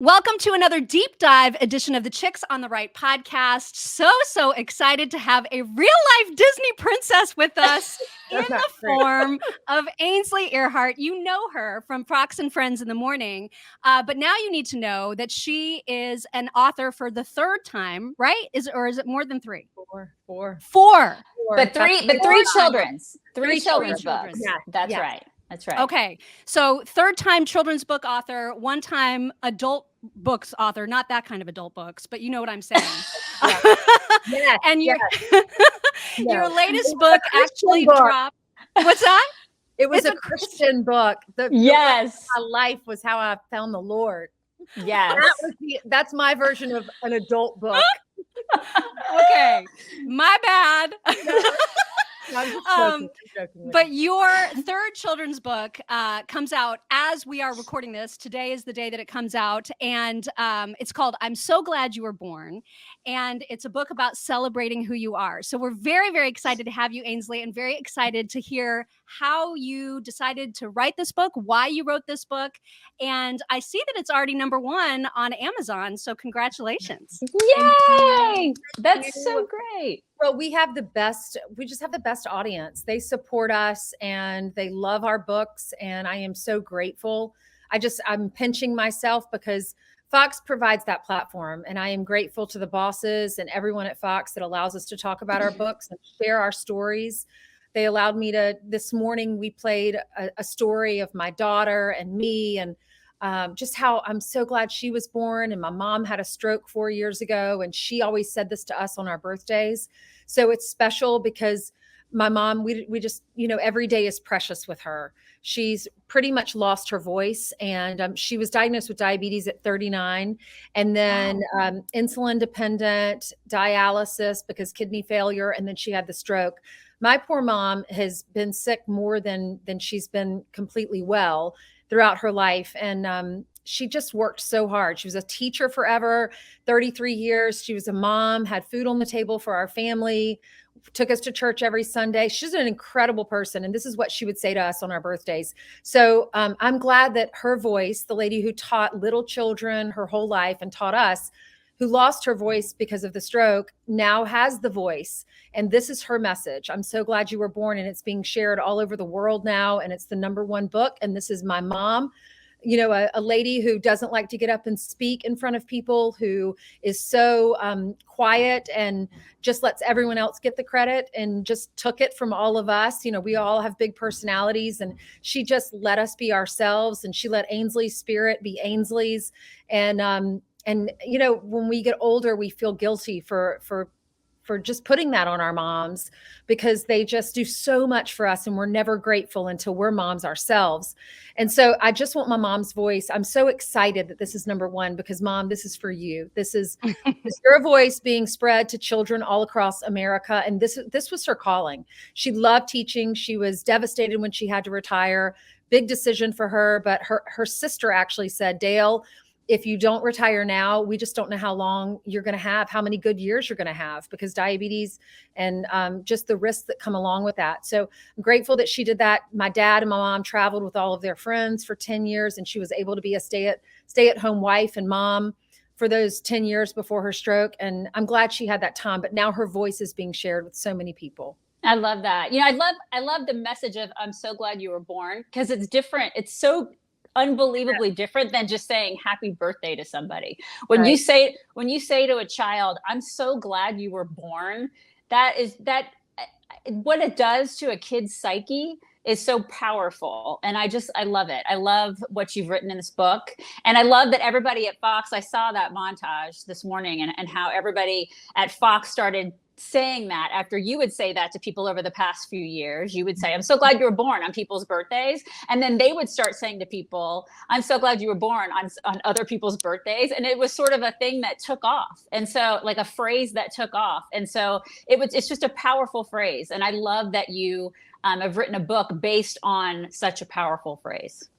Welcome to another deep dive edition of the Chicks on the Right podcast. So excited to have a real life Disney princess with us in the form of Ainsley Earhardt. You know her from Fox and Friends in the Morning, but now you need to know that she is an author for the third time, right? Is it more than three? Four. But three children's books. Yeah, That's right. Okay. So third time children's book author, one time adult books author, not that kind of adult books, but you know what I'm saying. Yes, And your yes. latest book actually dropped. What's that? It was a Christian book. Yes. My life was how I found the Lord. Yes. That's my version of an adult book. Okay. My bad. I'm just joking. But your third children's book comes out as we are recording this. Today is the day that it comes out. And it's called I'm So Glad You Were Born. And it's a book about celebrating who you are. So we're very, very excited to have you, Ainsley, and very excited to hear how you decided to write this book, why you wrote this book. And I see that it's already #1 on Amazon. So congratulations. Yay! That's so great. Well, we just have the best audience. They support us and they love our books. And I am so grateful. I'm pinching myself because Fox provides that platform. And I am grateful to the bosses and everyone at Fox that allows us to talk about our books and share our stories. They allowed me this morning, we played a story of my daughter and me and just how I'm so glad she was born. And my mom had a stroke 4 years ago. And she always said this to us on our birthdays. So it's special because my mom, we just, every day is precious with her. She's pretty much lost her voice. And she was diagnosed with diabetes at 39. And then insulin dependent, dialysis because kidney failure. And then she had the stroke. My poor mom has been sick more than she's been completely well throughout her life. And she just worked so hard. She was a teacher forever, 33 years. She was a mom, had food on the table for our family, took us to church every Sunday. She's an incredible person. And this is what she would say to us on our birthdays. So I'm glad that her voice, the lady who taught little children her whole life and taught us, who lost her voice because of the stroke, now has the voice. And this is her message. I'm so glad you were born. And it's being shared all over the world now. And it's the #1 book. And this is my mom, a lady who doesn't like to get up and speak in front of people, who is so quiet and just lets everyone else get the credit and just took it from all of us. We all have big personalities and she just let us be ourselves. And she let Ainsley's spirit be Ainsley's. And when we get older, we feel guilty for just putting that on our moms because they just do so much for us and we're never grateful until we're moms ourselves. And so I just want my mom's voice. I'm so excited that this is #1 because Mom, this is for you. This is your voice being spread to children all across America. And this was her calling. She loved teaching. She was devastated when she had to retire. Big decision for her. But her sister actually said, Dale, if you don't retire now, we just don't know how long you're going to have, how many good years you're going to have because diabetes and just the risks that come along with that. So I'm grateful that she did that. My dad and my mom traveled with all of their friends for 10 years and she was able to be a stay-at-home wife and mom for those 10 years before her stroke. And I'm glad she had that time, but now her voice is being shared with so many people. I love that. I love the message of I'm so glad you were born because it's different. It's so unbelievably different than just saying happy birthday to somebody. When you say to a child, I'm so glad you were born, that what it does to a kid's psyche is so powerful. And I love it. I love what you've written in this book. And I love that everybody at Fox, I saw that montage this morning and how everybody at Fox started saying that after you would say that to people over the past few years. You would say, I'm so glad you were born on people's birthdays. And then they would start saying to people, I'm so glad you were born on other people's birthdays. And it was sort of a thing that took off. And so like a phrase that took off. And so it's just a powerful phrase. And I love that you have written a book based on such a powerful phrase.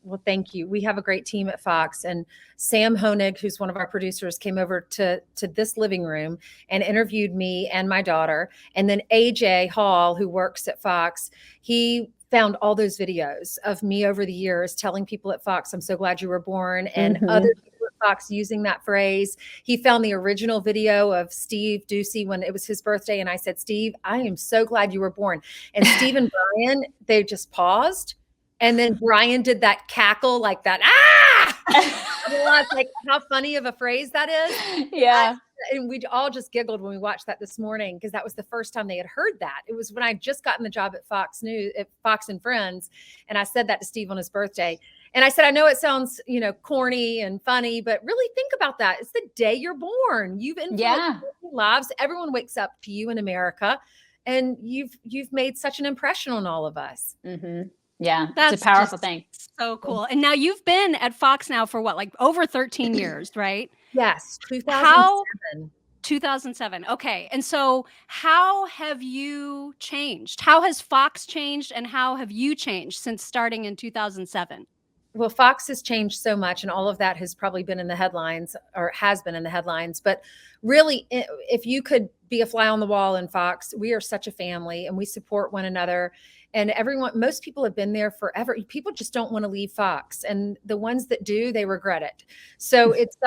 Well, thank you. We have a great team at Fox, and Sam Honig, who's one of our producers, came over to this living room and interviewed me and my daughter. And then AJ Hall, who works at Fox, he found all those videos of me over the years telling people at Fox, I'm so glad you were born, and other people at Fox using that phrase. He found the original video of Steve Ducey when it was his birthday. And I said, Steve, I am so glad you were born. And Steve and Brian, they just paused. And then Brian did that cackle like that. Ah! I realized like how funny of a phrase that is. Yeah. And we all just giggled when we watched that this morning, because that was the first time they had heard that. It was when I just gotten the job at Fox News, at Fox and Friends. And I said that to Steve on his birthday. And I said, I know it sounds, corny and funny, but really think about that. It's the day you're born. You've influenced lives. Everyone wakes up to you in America, and you've made such an impression on all of us. Mm-hmm. Yeah, that's it's a powerful thing. So cool. And now you've been at Fox now for what, like over 13 years, right? Yes, 2007. 2007. Okay. And so how have you changed? How has Fox changed, and how have you changed since starting in 2007? Well, Fox has changed so much, and all of that has probably been in the headlines, or has been in the headlines. But really, if you could be a fly on the wall in Fox, we are such a family, and we support one another. And most people have been there forever. People just don't want to leave Fox. And the ones that do, they regret it. So it's,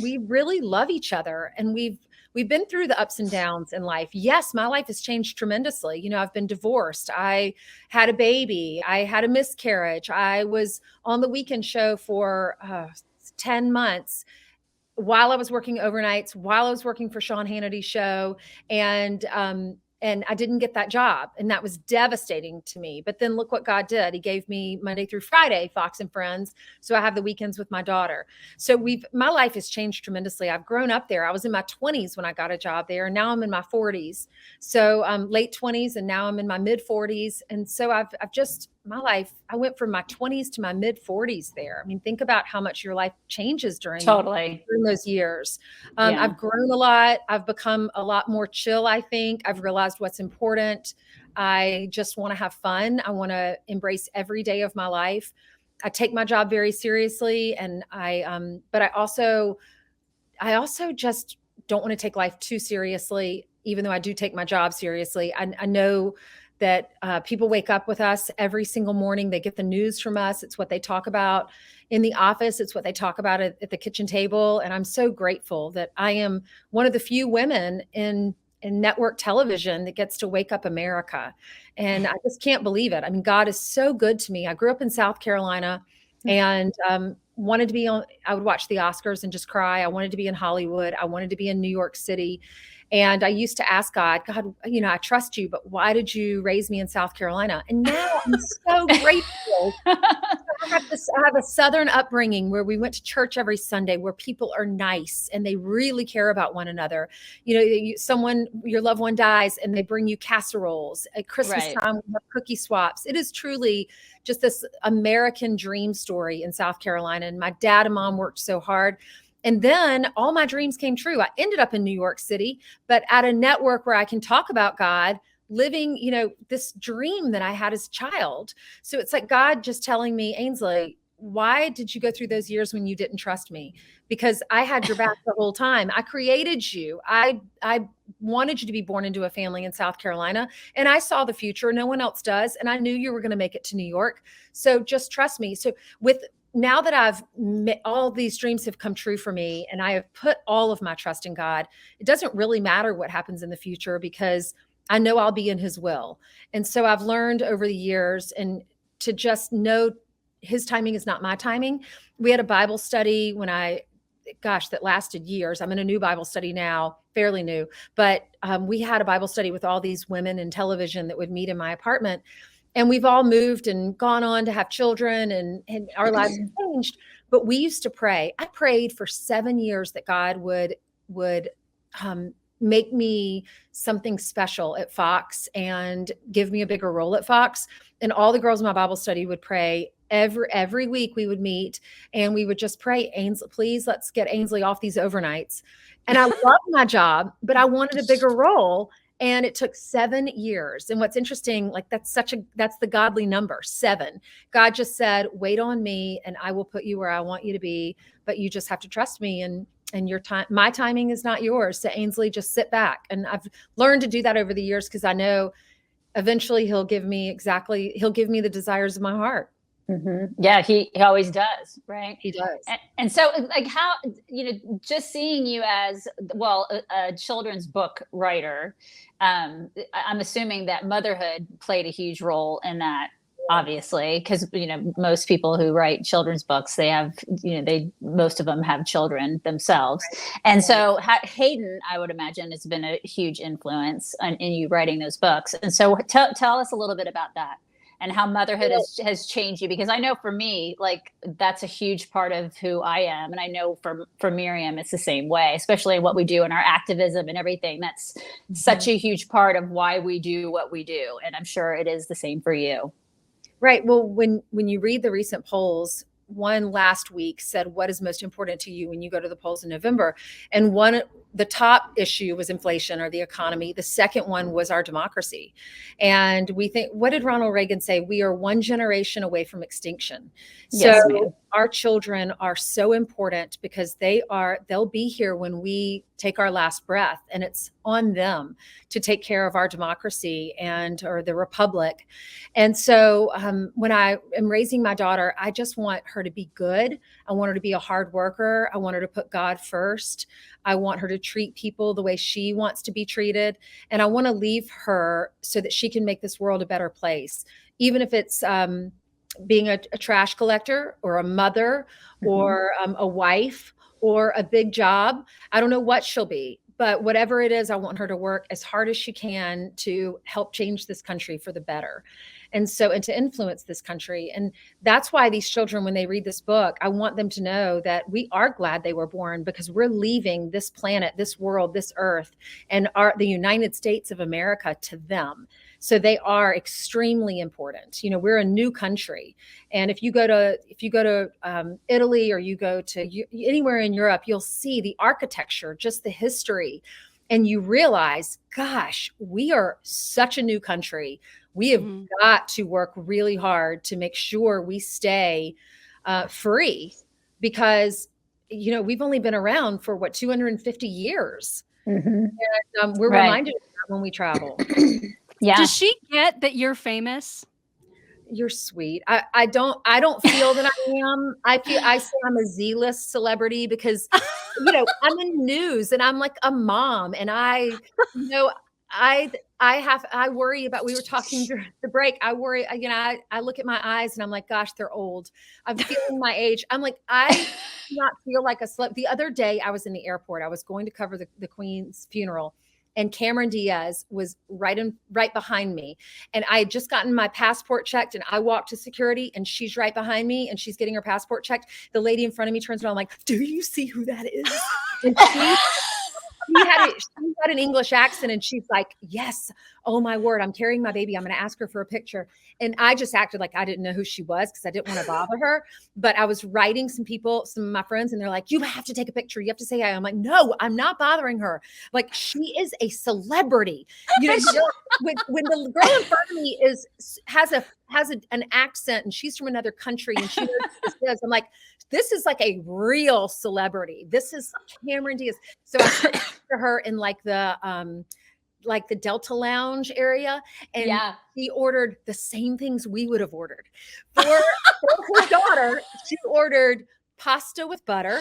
we really love each other, and we've been through the ups and downs in life. Yes, my life has changed tremendously. I've been divorced. I had a baby. I had a miscarriage. I was on the weekend show for 10 months while I was working overnights, while I was working for Sean Hannity's show. And I didn't get that job. And that was devastating to me. But then look what God did. He gave me Monday through Friday, Fox and Friends. So I have the weekends with my daughter. So my life has changed tremendously. I've grown up there. I was in my 20s when I got a job there. Now I'm in my 40s. So late 20s, and now I'm in my mid 40s. And so my life, I went from my 20s to my mid 40s there. I mean, think about how much your life changes during those years. I've grown a lot. I've become a lot more chill, I think. I've realized what's important. I just want to have fun. I want to embrace every day of my life. I take my job very seriously, and but I also just don't want to take life too seriously, even though I do take my job seriously. I know that people wake up with us every single morning. They get the news from us. It's what they talk about in the office. It's what they talk about at the kitchen table. And I'm so grateful that I am one of the few women in network television that gets to wake up America. And I just can't believe it. I mean, God is so good to me. I grew up in South Carolina, and wanted to be on, I would watch the Oscars and just cry. I wanted to be in Hollywood. I wanted to be in New York City. And I used to ask God, I trust you, but why did you raise me in South Carolina? And now I'm so grateful. I have a Southern upbringing where we went to church every Sunday, where people are nice and they really care about one another. Your loved one dies and they bring you casseroles. At Christmas time, we have cookie swaps. It is truly just this American dream story in South Carolina. And my dad and mom worked so hard. And then all my dreams came true. I ended up in New York City, but at a network where I can talk about God, living, this dream that I had as a child. So it's like God just telling me, Ainsley, why did you go through those years when you didn't trust me? Because I had your back the whole time. I created you. I wanted you to be born into a family in South Carolina, and I saw the future. No one else does. And I knew you were going to make it to New York. So just trust me. So now that all these dreams have come true for me, and I have put all of my trust in God, it doesn't really matter what happens in the future, because I know I'll be in his will. And so I've learned over the years, and to just know his timing is not my timing. We had a Bible study that lasted years. I'm in a new Bible study now, fairly new, but we had a Bible study with all these women in television that would meet in my apartment. And we've all moved and gone on to have children, and our lives have changed. But we used to pray. I prayed for 7 years that God would make me something special at Fox and give me a bigger role at Fox. And all the girls in my Bible study would pray. Every week we would meet, and we would just pray, Ainsley, please, let's get Ainsley off these overnights. And I loved my job, but I wanted a bigger role. And it took 7 years. And what's interesting, that's the godly number, 7. God just said, wait on me and I will put you where I want you to be, but you just have to trust me, and your time, my timing is not yours. So Ainsley, just sit back. And I've learned to do that over the years, because I know eventually he'll give me the desires of my heart. Yeah, he always does, right? He does. And so, like, how, just seeing you as, well, a children's book writer, I'm assuming that motherhood played a huge role in that, obviously, because most people who write children's books, they have, most of them have children themselves. And so Hayden, I would imagine, has been a huge influence in you writing those books. And so tell us a little bit about that and how motherhood has changed you, because I know for me, like, that's a huge part of who I am. And I know for Miriam, it's the same way, especially what we do in our activism and everything. That's such a huge part of why we do what we do. And I'm sure it is the same for you. Right. Well, when you read the recent polls, one last week said, what is most important to you when you go to the polls in November? And the top issue was inflation or the economy. The second one was our democracy. And we think, what did Ronald Reagan say? We are one generation away from extinction. Yes, so our children are so important because they'll be here when we take our last breath, and it's on them to take care of our democracy or the republic. And so when I am raising my daughter, I just want her to be good. I want her to be a hard worker. I want her to put God first. I want her to treat people the way she wants to be treated. And I want to leave her so that she can make this world a better place, even if it's being a trash collector or a mother or a wife or a big job. I don't know what she'll be, but whatever it is, I want her to work as hard as she can to help change this country for the better. And to influence this country. And that's why these children, when they read this book, I want them to know that we are glad they were born, because we're leaving this planet, this world, this earth, and the United States of America to them. So they are extremely important. We're a new country. And if you go to Italy, or you go to anywhere in Europe, you'll see the architecture, just the history. And you realize, gosh, we are such a new country. We have got to work really hard to make sure we stay free, because, we've only been around for 250 years. And we're reminded of that when we travel. Yeah. Does she get that you're famous? You're sweet. I don't feel that I am. I say I'm a Z-list celebrity because, I'm in news and I'm like a mom, and I worry about, we were talking during the break. I worry, I look at my eyes and I'm like, gosh, they're old. I'm feeling my age. I'm like, I do not feel like a celeb. The other day I was in the airport. I was going to cover the Queen's funeral, and Cameron Diaz was right behind me. And I had just gotten my passport checked, and I walked to security, and she's right behind me, and she's getting her passport checked. The lady in front of me turns around, like, do you see who that is? And she had an English accent, and she's like, yes, oh my word, I'm carrying my baby. I'm going to ask her for a picture. And I just acted like I didn't know who she was, because I didn't want to bother her. But I was writing some of my friends, and they're like, you have to take a picture. You have to say hi. I'm like, no, I'm not bothering her. Like, she is a celebrity. When the girl in front of me has an accent, and she's from another country, and she knows what this is, I'm like, this is like a real celebrity. This is Cameron Diaz. So I took to her in like the Delta Lounge area, and she ordered the same things we would have ordered for her daughter. She ordered pasta with butter.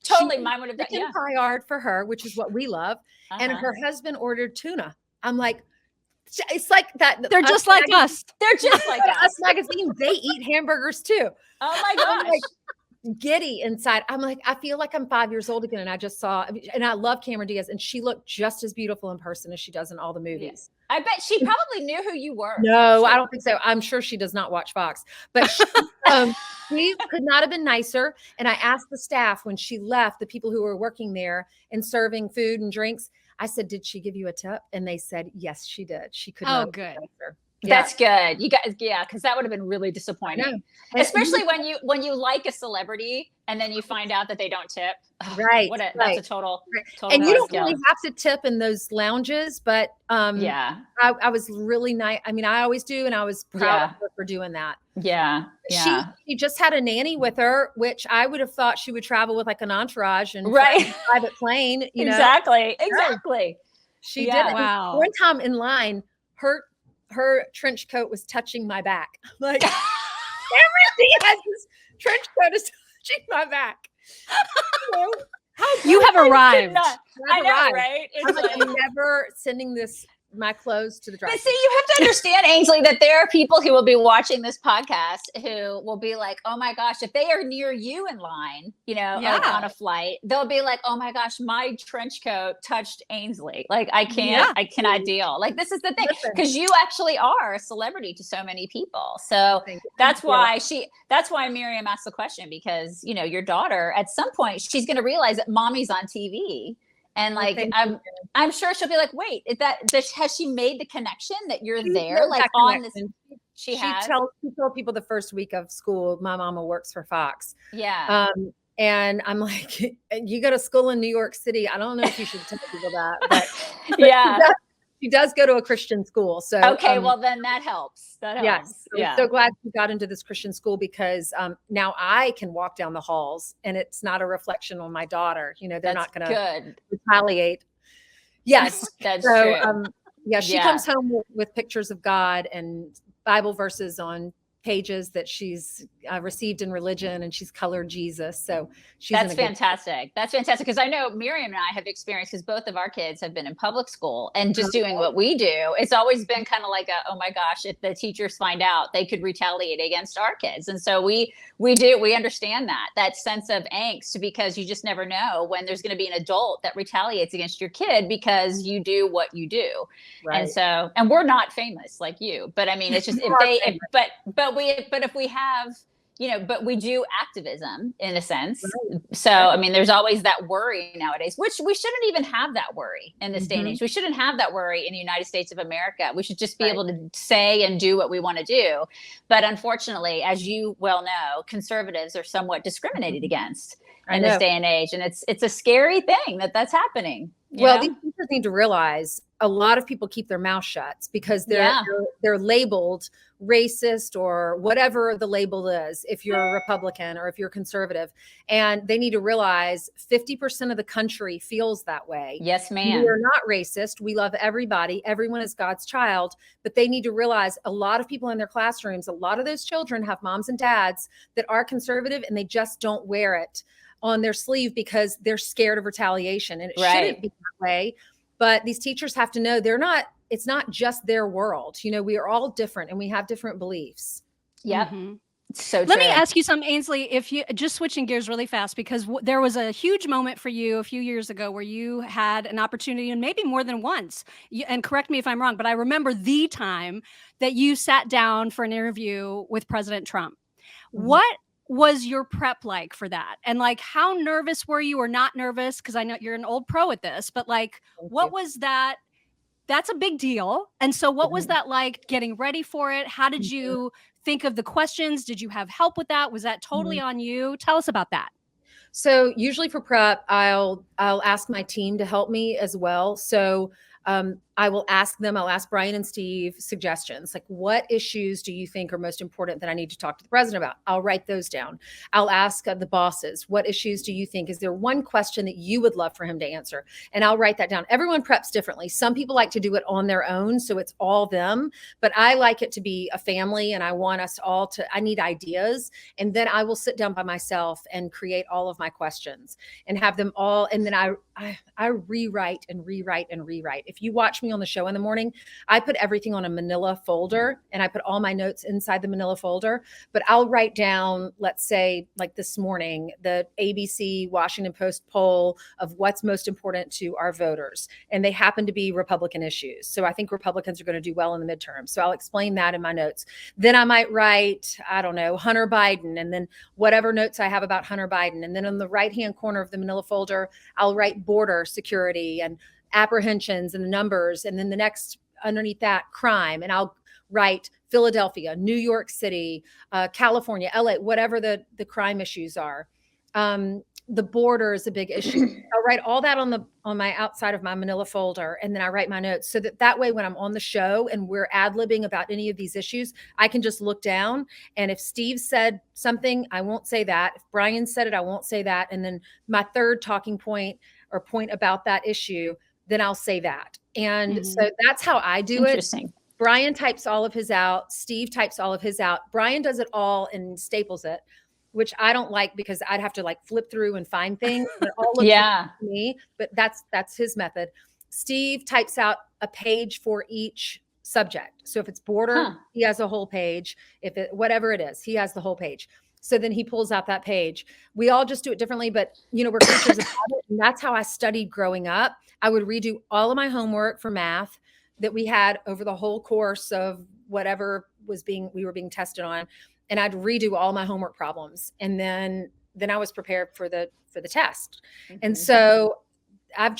Totally, mine would have done. Chicken paillard for her, which is what we love, and her husband ordered tuna. I'm like, it's like that. They're just like us. They're just like us. Magazine. They eat hamburgers too. Oh my gosh. I'm like, giddy inside. I'm like, I feel like I'm 5 years old again. And I just saw, and I love Cameron Diaz, and she looked just as beautiful in person as she does in all the movies. I bet she probably knew who you were. No, I don't think so. I'm sure she does not watch Fox, but she could not have been nicer. And I asked the staff when she left, the people who were working there and serving food and drinks, I said, did she give you a tip? And they said, yes, she did. She could not. Oh, good. That's good. You guys, because that would have been really disappointing, especially when you like a celebrity and then you find out that they don't tip. Right. That's a total. And you don't really have to tip in those lounges, but I was really nice. I mean, I always do, and I was proud of her for doing that. Yeah. She just had a nanny with her, which I would have thought she would travel with like an entourage and a private plane. Exactly. She did it. Wow. One time in line, her her trench coat was touching my back. Like, Cameron Diaz's trench coat is touching my back. You have arrived. I know, right? I'm like, I'm never sending my clothes to the dry. But see, you have to understand, Ainsley, that there are people who will be watching this podcast who will be like, oh my gosh, if they are near you in line, like on a flight, they'll be like, oh my gosh, my trench coat touched Ainsley. Like, I cannot deal. Like, this is the thing, because you actually are a celebrity to so many people. So that's why Miriam asked the question, because, your daughter, at some point, she's going to realize that mommy's on TV. And like, I'm sure she'll be like, wait, has she made the connection that you're there? Like on this, she told people the first week of school, my mama works for Fox. Yeah. And I'm like, you go to school in New York City. I don't know if you should tell people that, but yeah. She does go to a Christian school. So okay, well then that helps. That helps. Yes. I'm so glad she got into this Christian school, because now I can walk down the halls and it's not a reflection on my daughter. They're not going to retaliate. Yes. That's true. She comes home with pictures of God and Bible verses on pages that she's received in religion, and she's colored Jesus. So that's fantastic. That's fantastic. Because I know Miriam and I have experienced, because both of our kids have been in public school, and just doing what we do, it's always been kind of like oh my gosh, if the teachers find out, they could retaliate against our kids. And so we understand that sense of angst, because you just never know when there's going to be an adult that retaliates against your kid because you do what you do. Right. And so, and we're not famous like you, but I mean, it's just, if we have, but we do activism in a sense. Right. So, I mean, there's always that worry nowadays, which we shouldn't even have that worry in this day and age. We shouldn't have that worry in the United States of America. We should just be able to say and do what we want to do. But unfortunately, as you well know, conservatives are somewhat discriminated against in this day and age. And it's a scary thing that's happening. Well, these teachers need to realize a lot of people keep their mouth shut because they're labeled racist or whatever the label is, if you're a Republican or if you're conservative. And they need to realize 50% of the country feels that way. Yes, ma'am. We are not racist. We love everybody. Everyone is God's child. But they need to realize a lot of people in their classrooms, a lot of those children have moms and dads that are conservative, and they just don't wear it on their sleeve because they're scared of retaliation. And it shouldn't be that way. But these teachers have to know it's not just their world. We are all different and we have different beliefs. Yep. Mm-hmm. So let me ask you something, Ainsley, if you just switching gears really fast, because there was a huge moment for you a few years ago where you had an opportunity, and maybe more than once, and correct me if I'm wrong, but I remember the time that you sat down for an interview with President Trump. Mm-hmm. What was your prep like for that? And like, how nervous were you, or not nervous? Because I know you're an old pro at this, but like, what was that? That's a big deal. And so what was that like, getting ready for it? How did you think of the questions? Did you have help with that? Was that totally on you? Tell us about that. So usually for prep, I'll ask my team to help me as well. So I'll ask Brian and Steve suggestions. Like, what issues do you think are most important that I need to talk to the president about? I'll write those down. I'll ask the bosses, what issues do you think? Is there one question that you would love for him to answer? And I'll write that down. Everyone preps differently. Some people like to do it on their own, so it's all them. But I like it to be a family, and I want us all I need ideas. And then I will sit down by myself and create all of my questions and have them all. And then I rewrite and rewrite and rewrite. If you watch me on the show in the morning, I put everything on a manila folder, and I put all my notes inside the manila folder. But I'll write down, let's say, like this morning, the ABC Washington Post poll of what's most important to our voters. And they happen to be Republican issues. So I think Republicans are going to do well in the midterm. So I'll explain that in my notes. Then I might write, I don't know, Hunter Biden, and then whatever notes I have about Hunter Biden. And then on the right-hand corner of the manila folder, I'll write border security and apprehensions and the numbers. And then the next underneath that, crime. And I'll write Philadelphia, New York City, California, LA, whatever the crime issues are. The border is a big issue. I'll write all that on my outside of my manila folder, and then I write my notes so that way when I'm on the show and we're ad-libbing about any of these issues, I can just look down, and if Steve said something, I won't say that. If Brian said it, I won't say that. And then my third talking point about that issue, then I'll say that. And so that's how I do it. Brian types all of his out. Steve types all of his out. Brian does it all and staples it, which I don't like because I'd have to like flip through and find things. It all looks Yeah. to me, but that's his method. Steve types out a page for each subject. So if it's border, he has a whole page. If it, whatever it is, he has the whole page. So then he pulls out that page. We all just do it differently, but you know, we're creatures of habit, and that's how I studied growing up. I would redo all of my homework for math that we had over the whole course of whatever we were being tested on. And I'd redo all my homework problems. And then I was prepared for the test. Mm-hmm. And so I'm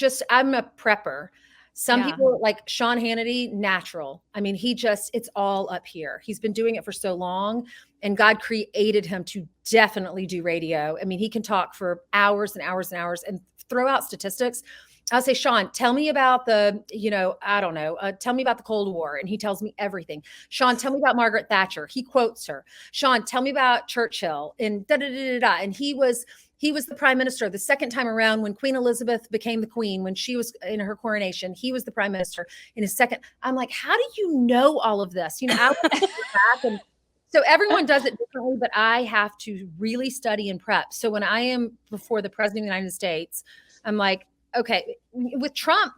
a prepper. Some people like Sean Hannity, natural. I mean, it's all up here. He's been doing it for so long, and God created him to definitely do radio. I mean, he can talk for hours and hours and hours and throw out statistics. I'll say, Sean, tell me about I don't know, tell me about the Cold War. And he tells me everything. Sean, tell me about Margaret Thatcher. He quotes her. Sean, tell me about Churchill and da-da-da-da-da. And he was the prime minister the second time around when Queen Elizabeth became the queen, when she was in her coronation. He was the prime minister in his second. I'm like, how do you know all of this? You know, I would go back and so everyone does it differently, but I have to really study and prep. So when I am before the president of the United States, I'm like, okay, with Trump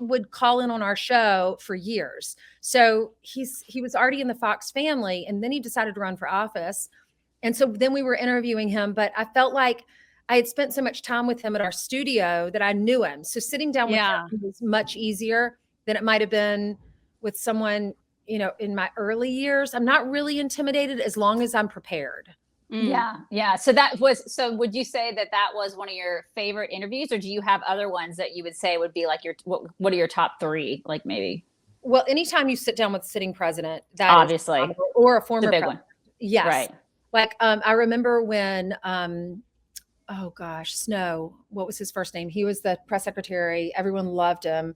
would call in on our show for years. So he was already in the Fox family, and then he decided to run for office. And so then we were interviewing him, but I felt like I had spent so much time with him at our studio that I knew him. So sitting down with him was much easier than it might have been with someone, you know, in my early years. I'm not really intimidated as long as I'm prepared. Yeah. Yeah. So would you say that was one of your favorite interviews, or do you have other ones that you would say would be like what are your top three? Like maybe. Well, anytime you sit down with a sitting president, that obviously, or a former big president. One. Yes. Right. Like, I remember when, oh gosh, Snow, what was his first name? He was the press secretary. Everyone loved him.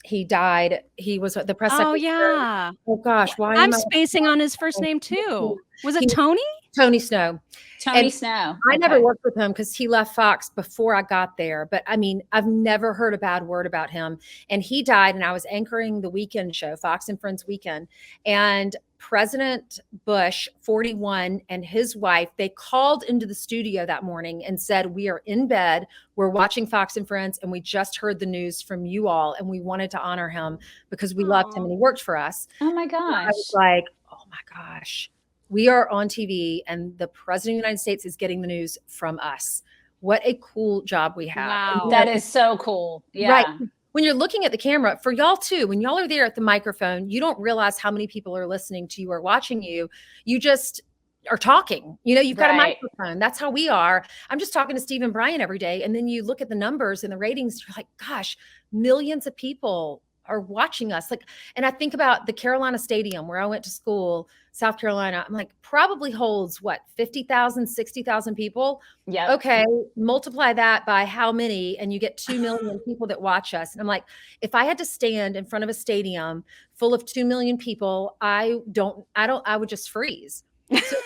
He died. He was the press secretary. Oh yeah. Oh gosh, why I'm spacing on his first name too. Was it Tony? Tony Snow. Tony Snow. I never worked with him because he left Fox before I got there. But I mean, I've never heard a bad word about him. And he died, and I was anchoring the weekend show, Fox and Friends Weekend. And President Bush, 41, and his wife, they called into the studio that morning and said, we are in bed, we're watching Fox and Friends, and we just heard the news from you all, and we wanted to honor him because we loved him and he worked for us. Oh my gosh. And I was like, oh my gosh, we are on TV and the president of the United States is getting the news from us. What a cool job we have. Wow. That is so cool. Yeah. Right. When you're looking at the camera, for y'all too, when y'all are there at the microphone, you don't realize how many people are listening to you or watching you. You just are talking. You know, you've got a microphone. That's how we are. I'm just talking to Steve and Brian every day. And then you look at the numbers and the ratings, you're like, gosh, millions of people are watching us. Like, and I think about the Carolina Stadium where I went to school, South Carolina. I'm like, probably holds what, 50,000, 60,000 people. Yeah. Okay. Multiply that by how many, and you get 2 million people that watch us. And I'm like, if I had to stand in front of a stadium full of 2 million people, I would just freeze. So,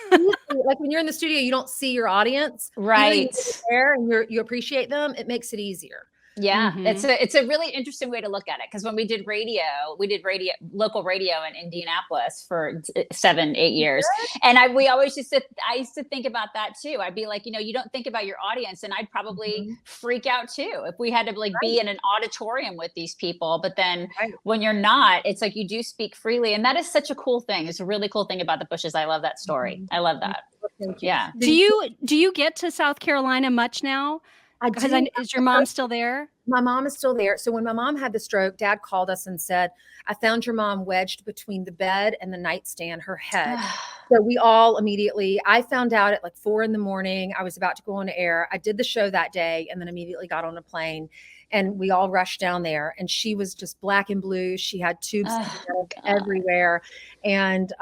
like when you're in the studio, you don't see your audience. Right. There and you appreciate them. It makes it easier. Yeah, Mm-hmm. it's a really interesting way to look at it, because when we did local radio in Indianapolis for 7-8 years, and I used to think about that too. I'd be like, you know, you don't think about your audience, and I'd probably freak out too if we had to like be in an auditorium with these people. But then when you're not, it's like you do speak freely, and that is such a cool thing. It's a really cool thing about the Bushes. I love that story. I love that. Yeah. Do you get to South Carolina much now? Is your mom still there? My mom is still there. So when my mom had the stroke, Dad called us and said, I found your mom wedged between the bed and the nightstand, her head. So we all immediately, I found out at like 4 a.m. I was about to go on air. I did the show that day and then immediately got on a plane, and we all rushed down there, and she was just black and blue. She had tubes everywhere. And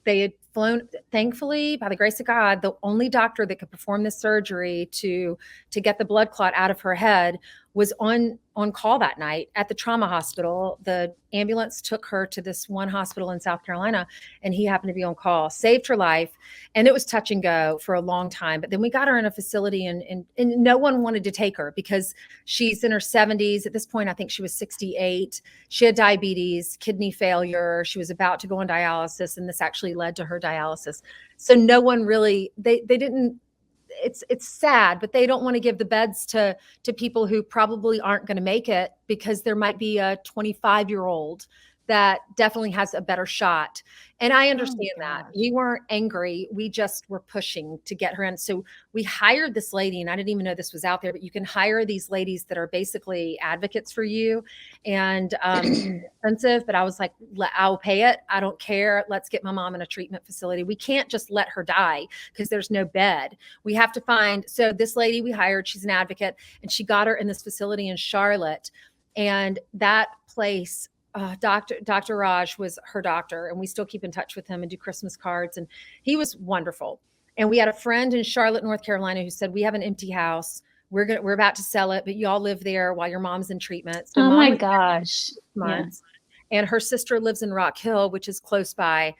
they had flown, thankfully, by the grace of God, the only doctor that could perform this surgery to get the blood clot out of her head was on call that night at the trauma hospital. The ambulance took her to this one hospital in South Carolina, and he happened to be on call, saved her life. And it was touch and go for a long time. But then we got her in a facility, and no one wanted to take her because she's in her 70s. At this point, I think she was 68. She had diabetes, kidney failure. She was about to go on dialysis, and this actually led to her dialysis. So no one really, they didn't, it's sad, but they don't want to give the beds to people who probably aren't going to make it, because there might be a 25-year-old that definitely has a better shot. And I understand that. We weren't angry. We just were pushing to get her in. So we hired this lady, and I didn't even know this was out there, but you can hire these ladies that are basically advocates for you, and expensive, but I was like, I'll pay it. I don't care. Let's get my mom in a treatment facility. We can't just let her die because there's no bed. We have to find, so this lady we hired, she's an advocate, and she got her in this facility in Charlotte. And that place, Dr. Raj was her doctor, and we still keep in touch with him and do Christmas cards. And he was wonderful. And we had a friend in Charlotte, North Carolina, who said, we have an empty house. We're about to sell it, but y'all live there while your mom's in treatment. So oh my gosh. Months, and her sister lives in Rock Hill, which is close by.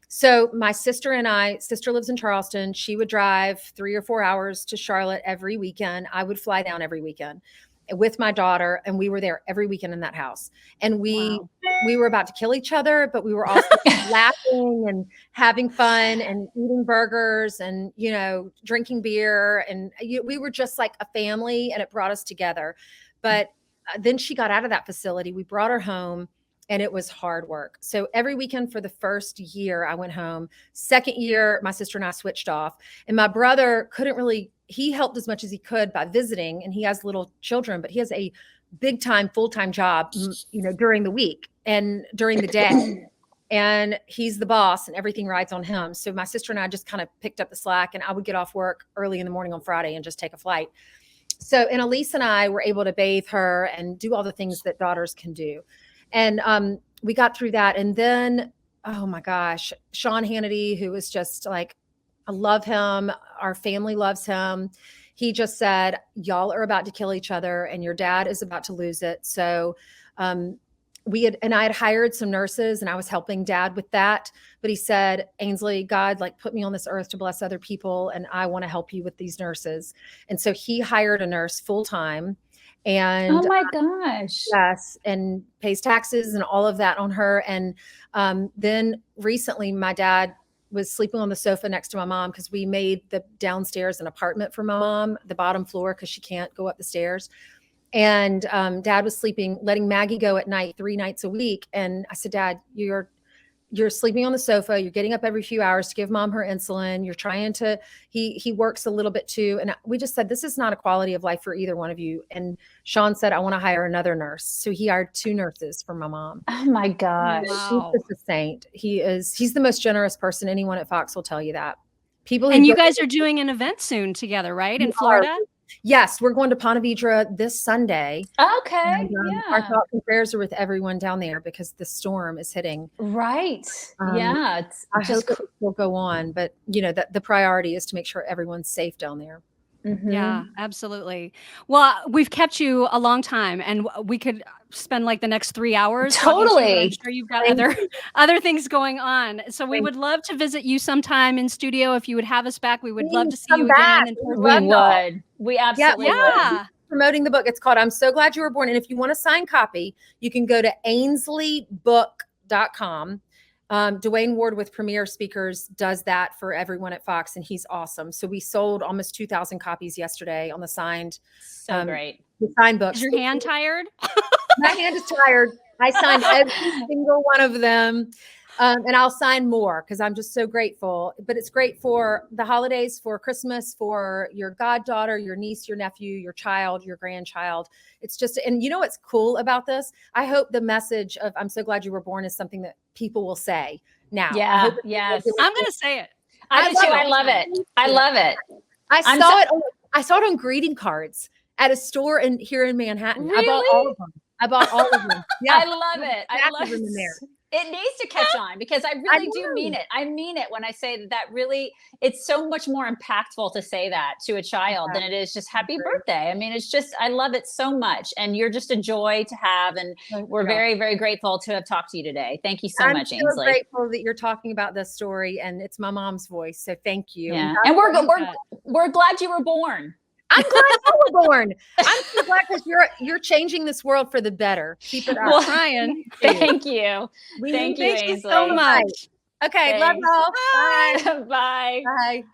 So my sister lives in Charleston. She would drive 3 or 4 hours to Charlotte every weekend. I would fly down every weekend with my daughter, and we were there every weekend in that house. And we were about to kill each other, but we were also laughing and having fun and eating burgers and, drinking beer. And we were just like a family, and it brought us together. But then she got out of that facility. We brought her home, and it was hard work. So every weekend for the first year, I went home. Second year, my sister and I switched off, and my brother he helped as much as he could by visiting, and he has little children, but he has a big time, full-time job, during the week and during the day. And he's the boss, and everything rides on him. So my sister and I just kind of picked up the slack, and I would get off work early in the morning on Friday and just take a flight. So, and Elise and I were able to bathe her and do all the things that daughters can do. And we got through that. And then, oh my gosh, Sean Hannity, who was just like, I love him. Our family loves him. He just said, y'all are about to kill each other, and your dad is about to lose it. So I had hired some nurses, and I was helping dad with that. But he said, Ainsley, God put me on this earth to bless other people, and I want to help you with these nurses. And so he hired a nurse full time. And oh my gosh. Yes, and pays taxes and all of that on her. And then recently my dad was sleeping on the sofa next to my mom, because we made the downstairs an apartment for my mom, the bottom floor, because she can't go up the stairs. And dad was sleeping, letting Maggie go at night 3 nights a week. And I said, Dad, you're sleeping on the sofa. You're getting up every few hours to give mom her insulin. You're trying to, he works a little bit too. And we just said, this is not a quality of life for either one of you. And Sean said, I want to hire another nurse. So he hired 2 nurses for my mom. Oh my gosh. Wow. He's just a saint. He's the most generous person. Anyone at Fox will tell you that. And you guys are doing an event soon together, right? In Florida? Yes, we're going to Ponte Vedra this Sunday. Okay. And, our thoughts and prayers are with everyone down there, because the storm is hitting. Right. Yeah. I hope it will go on, but the priority is to make sure everyone's safe down there. Mm-hmm. Yeah, absolutely. Well, we've kept you a long time, and we could spend the next 3 hours. Totally. I'm sure you've got other things going on. So we would love to visit you sometime in studio. If you would have us back, we would love to see you again. We would. We absolutely would. Promoting the book. It's called I'm So Glad You Were Born. And if you want a signed copy, you can go to ainsleybook.com. Dwayne Ward with Premier Speakers does that for everyone at Fox, and he's awesome. So we sold almost 2,000 copies yesterday on the signed. So great. The signed books. Is your hand tired? My hand is tired. I signed every single one of them. And I'll sign more, because I'm just so grateful. But it's great for the holidays, for Christmas, for your goddaughter, your niece, your nephew, your child, your grandchild. It's just, and what's cool about this? I hope the message of I'm so glad you were born is something that people will say now. Yeah. Yes. I'm going to say it. I do too. I love it. I love it. I saw it on greeting cards at a store here in Manhattan. Really? I bought all of them. Yeah. I love it. I love them in there. It needs to catch on because I really do mean it. I mean it when I say that, that really, it's so much more impactful to say that to a child than it is just happy birthday. I mean, it's just, I love it so much. And you're just a joy to have. And we're very, very grateful to have talked to you today. Thank you so much, Ainsley. I'm so grateful that you're talking about this story, and it's my mom's voice. So thank you. Yeah. And we're glad you were born. I'm glad you were born. I'm so glad because you're changing this world for the better. Keep it up. Well, Ryan, thank you. Thank you, Ainsley. So much. Okay, love y'all. Bye. Bye. Bye.